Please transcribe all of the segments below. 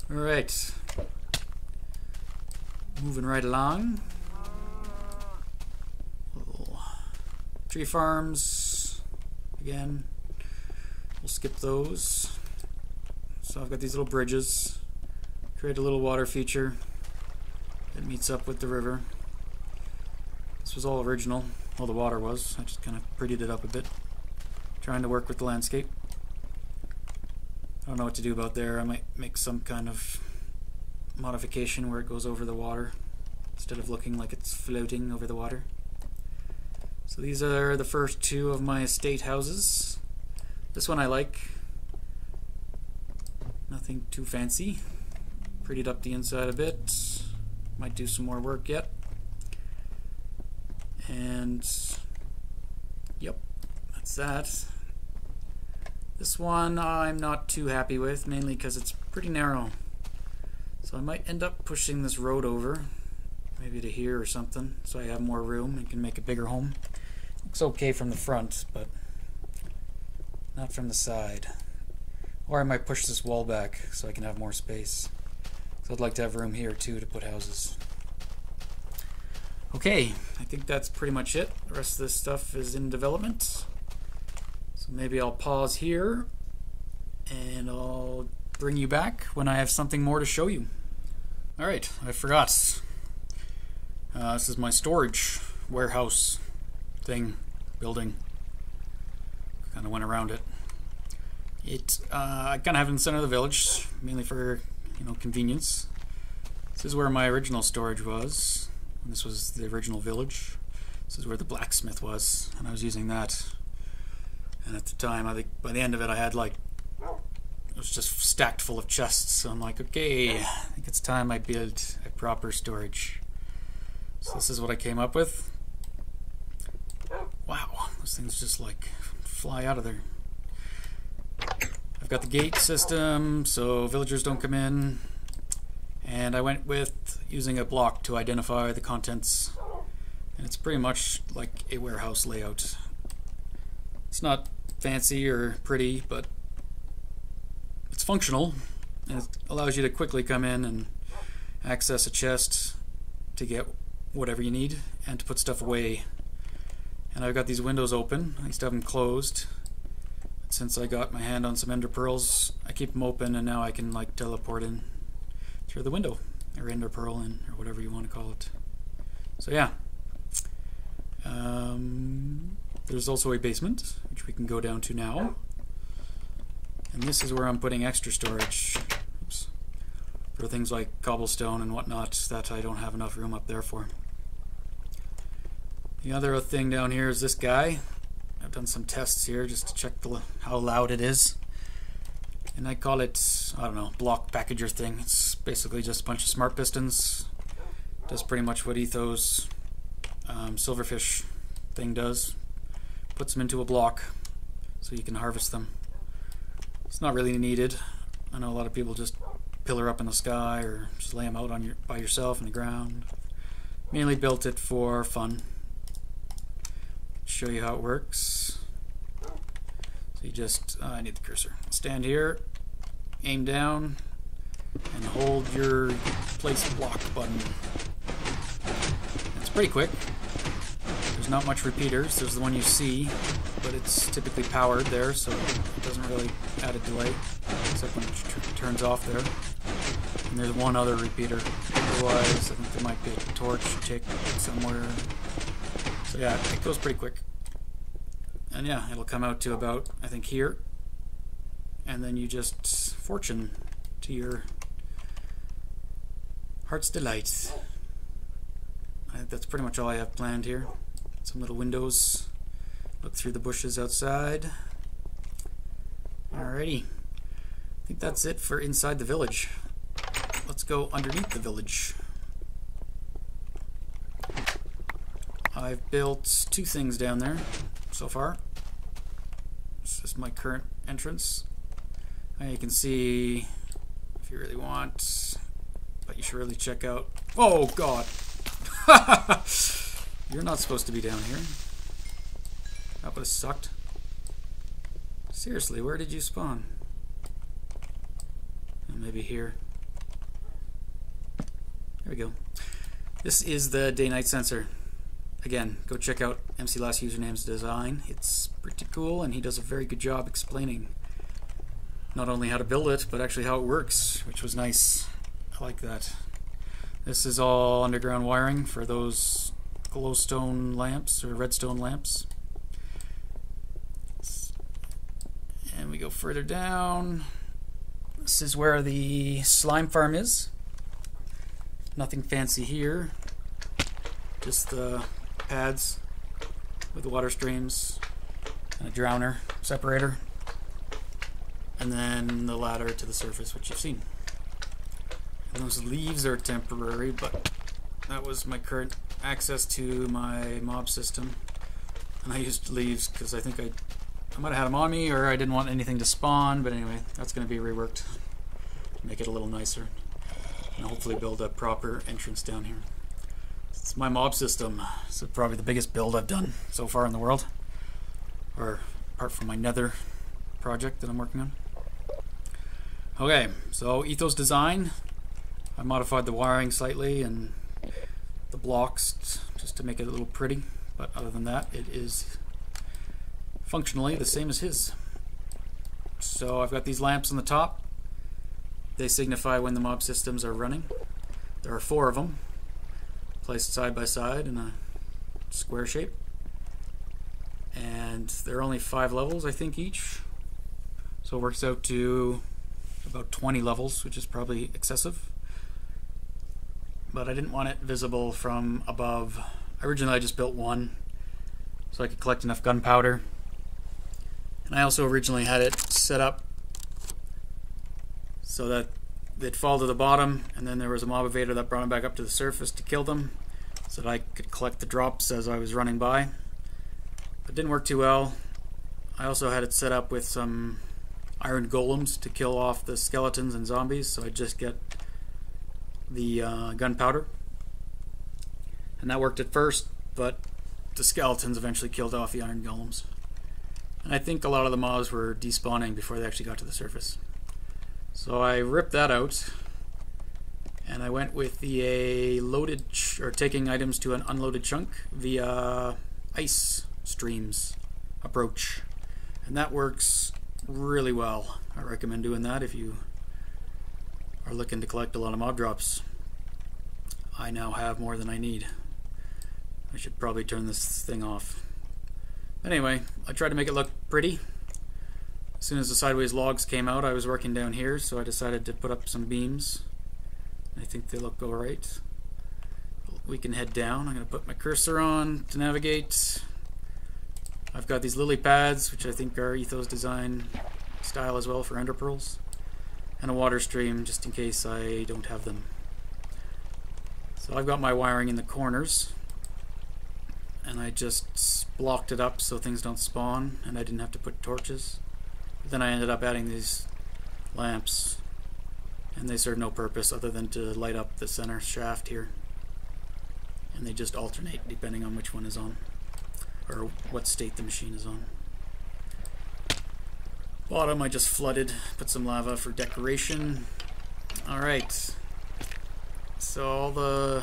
Alright. Moving right along. Little tree farms. Again. We'll skip those. So I've got these little bridges. Create a little water feature that meets up with the river. This was all original. Well, the water was. I just kind of prettied it up a bit. Trying to work with the landscape. I don't know what to do about there. I might make some kind of modification where it goes over the water instead of looking like it's floating over the water. So these are the first two of my estate houses. This one I like. Nothing too fancy. Prettied up the inside a bit. Might do some more work yet. And yep, that's that. This one I'm not too happy with, mainly because it's pretty narrow. So I might end up pushing this road over, maybe to here or something, so I have more room and can make a bigger home. Looks okay from the front, but not from the side. Or I might push this wall back so I can have more space. So I'd like to have room here too to put houses. Okay, I think that's pretty much it. The rest of this stuff is in development. So maybe I'll pause here and I'll bring you back when I have something more to show you. Alright, I forgot. This is my storage warehouse thing, building. Kind of went around it. I kind of have it in the center of the village, mainly for convenience. This is where my original storage was. This was the original village. This is where the blacksmith was, and I was using that. And at the time, I think by the end of it, I had it was just stacked full of chests. So I'm like, okay, I think it's time I build a proper storage. So this is what I came up with. Wow, those things just like fly out of there. I've got the gate system, so villagers don't come in. And I went with using a block to identify the contents. And it's pretty much like a warehouse layout. It's not fancy or pretty, but it's functional. And it allows you to quickly come in and access a chest to get whatever you need and to put stuff away. And I've got these windows open. I used to have them closed. But since I got my hand on some ender pearls, I keep them open, and now I can teleport in through the window, or ender pearl in, or whatever you want to call it. So yeah. There's also a basement, which we can go down to now. And this is where I'm putting extra storage. Oops. For things like cobblestone and whatnot that I don't have enough room up there for. The other thing down here is this guy. I've done some tests here just to check how loud it is. And I call it, I don't know, block packager thing. It's basically just a bunch of smart pistons. Does pretty much what Ethos silverfish thing does. Puts them into a block so you can harvest them. It's not really needed. I know a lot of people just pillar up in the sky or just lay them out on by yourself in the ground. Mainly built it for fun. Show you how it works. So you just, I need the cursor. Stand here, aim down, and hold your place block button. It's pretty quick. There's not much repeaters. There's the one you see, but it's typically powered there, so it doesn't really add a delay, except when it turns off there. And there's one other repeater. Otherwise, I think there might be a torch tick somewhere. So yeah, it goes pretty quick. And yeah, it'll come out to about, I think, here. And then you just fortune to your heart's delight. I think that's pretty much all I have planned here. Some little windows. Look through the bushes outside. Alrighty. I think that's it for inside the village. Let's go underneath the village. I've built two things down there so far. This is my current entrance. And you can see, if you really want, but you should really check out. Oh God! You're not supposed to be down here. That would have sucked. Seriously, where did you spawn? Maybe here. There we go. This is the day-night sensor. Again, go check out MCLastUsername's design. It's pretty cool, and he does a very good job explaining not only how to build it, but actually how it works, which was nice. I like that. This is all underground wiring for those glowstone lamps or redstone lamps. And we go further down. This is where the slime farm is. Nothing fancy here. Just the pads with the water streams and a drowner separator. And then the ladder to the surface, which you've seen. And those leaves are temporary, but that was my current access to my mob system. And I used leaves because I think I might have had them on me, or I didn't want anything to spawn, but anyway, that's going to be reworked to make it a little nicer. And hopefully build a proper entrance down here. It's my mob system. It's probably the biggest build I've done so far in the world. Or apart from my nether project that I'm working on. Okay, so Ethos design. I modified the wiring slightly and the blocks just to make it a little pretty, but other than that it is functionally the same as his. So I've got these lamps on the top. They signify when the mob systems are running. There are 4 of them placed side by side in a square shape, and they're only 5 levels I think each, so it works out to about 20 levels, which is probably excessive. But I didn't want it visible from above. Originally I just built one so I could collect enough gunpowder, and I also originally had it set up so that they'd fall to the bottom, and then there was a mob evader that brought them back up to the surface to kill them so that I could collect the drops as I was running by. It didn't work too well. I also had it set up with some iron golems to kill off the skeletons and zombies, so I'd just get the gunpowder. And that worked at first, but the skeletons eventually killed off the iron golems. And I think a lot of the mobs were despawning before they actually got to the surface. So I ripped that out, and I went with the loaded or taking items to an unloaded chunk via ice streams approach, and that works really well. I recommend doing that if you are looking to collect a lot of mob drops. I now have more than I need. I should probably turn this thing off. But anyway, I tried to make it look pretty. As soon as the sideways logs came out, I was working down here, so I decided to put up some beams. I think they look alright. We can head down. I'm going to put my cursor on to navigate. I've got these lily pads, which I think are Ethos design style as well for ender pearls, and a water stream just in case I don't have them. So I've got my wiring in the corners, and I just blocked it up so things don't spawn, and I didn't have to put torches. But then I ended up adding these lamps, and they serve no purpose other than to light up the center shaft here, and they just alternate depending on which one is on, or what state the machine is on. Bottom I just flooded, put some lava for decoration. Alright, so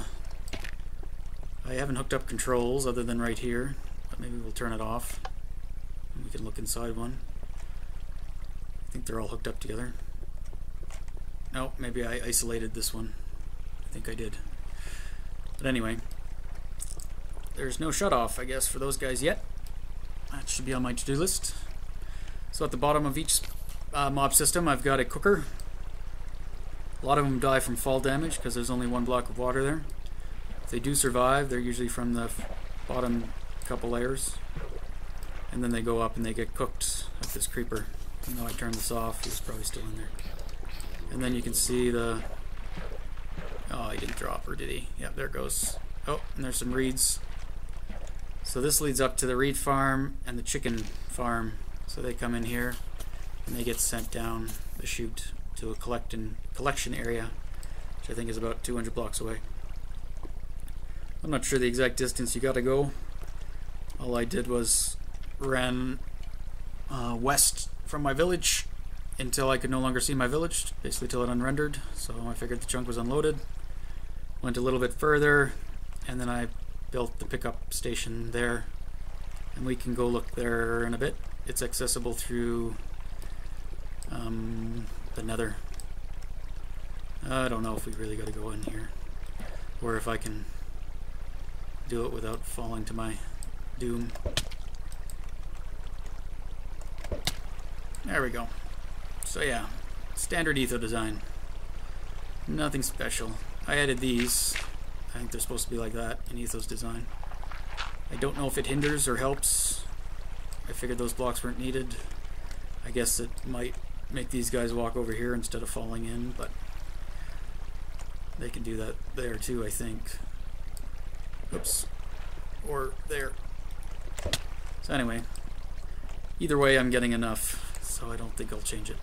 I haven't hooked up controls other than right here, but maybe we'll turn it off and we can look inside one. I think they're all hooked up together. No, maybe I isolated this one. I think I did. But anyway, there's no shut off, I guess, for those guys yet. That should be on my to-do list. So at the bottom of each mob system, I've got a cooker. A lot of them die from fall damage because there's only one block of water there. If they do survive, they're usually from the bottom couple layers, and then they go up and they get cooked at this creeper. Even though I turned this off, he was probably still in there. And then you can see the... Oh, he didn't drop, or did he? Yeah, there it goes. Oh, and there's some reeds. So this leads up to the reed farm and the chicken farm. So they come in here and they get sent down the chute to a collection area, which I think is about 200 blocks away. I'm not sure the exact distance you gotta go. All I did was ran west from my village until I could no longer see my village, basically till it unrendered. So I figured the chunk was unloaded, Went a little bit further, and then I built the pickup station there. And we can go look there in a bit. It's accessible through the nether. I don't know if we really got to go in here, or if I can do it without falling to my doom. There we go. So yeah, standard etho design. Nothing special. I added these. I think they're supposed to be like that in ethos design. I don't know if it hinders or helps. I figured those blocks weren't needed. I guess it might make these guys walk over here instead of falling in, but they can do that there too, I think. Oops. Or there. So anyway, either way I'm getting enough, so I don't think I'll change it.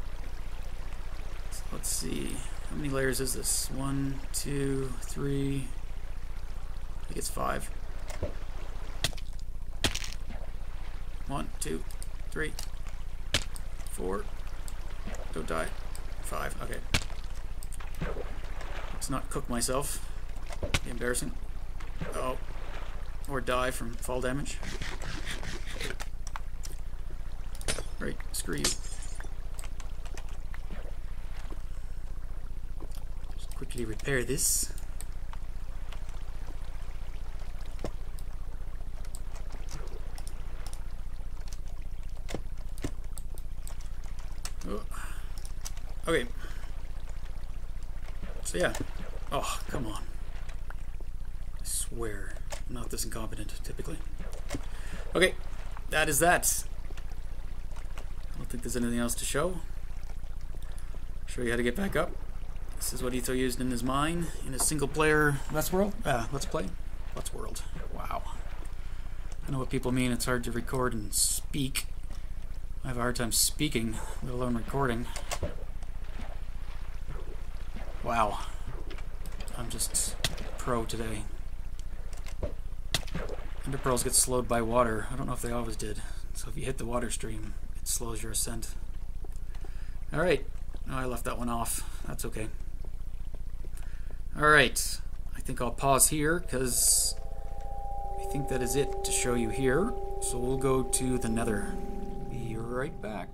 So let's see. How many layers is this? 1, 2, 3. I think it's 5. 1, 2, 3, 4. Don't die. 5. Okay. Let's not cook myself. Be embarrassing. Oh. Or die from fall damage. Right. Screw you. Just quickly repair this. Okay. So yeah. Oh, come on. I swear. I'm not this incompetent, typically. Okay. That is that. I don't think there's anything else to show. Show you how to get back up. This is what Etho used in his mine, in his single player Let's Play. Wow. I know what people mean. It's hard to record and speak. I have a hard time speaking, let alone recording. Wow. I'm just pro today. Ender pearls get slowed by water. I don't know if they always did. So if you hit the water stream, it slows your ascent. Alright. Oh, I left that one off. That's okay. Alright. I think I'll pause here because I think that is it to show you here. So we'll go to the nether. Be right back.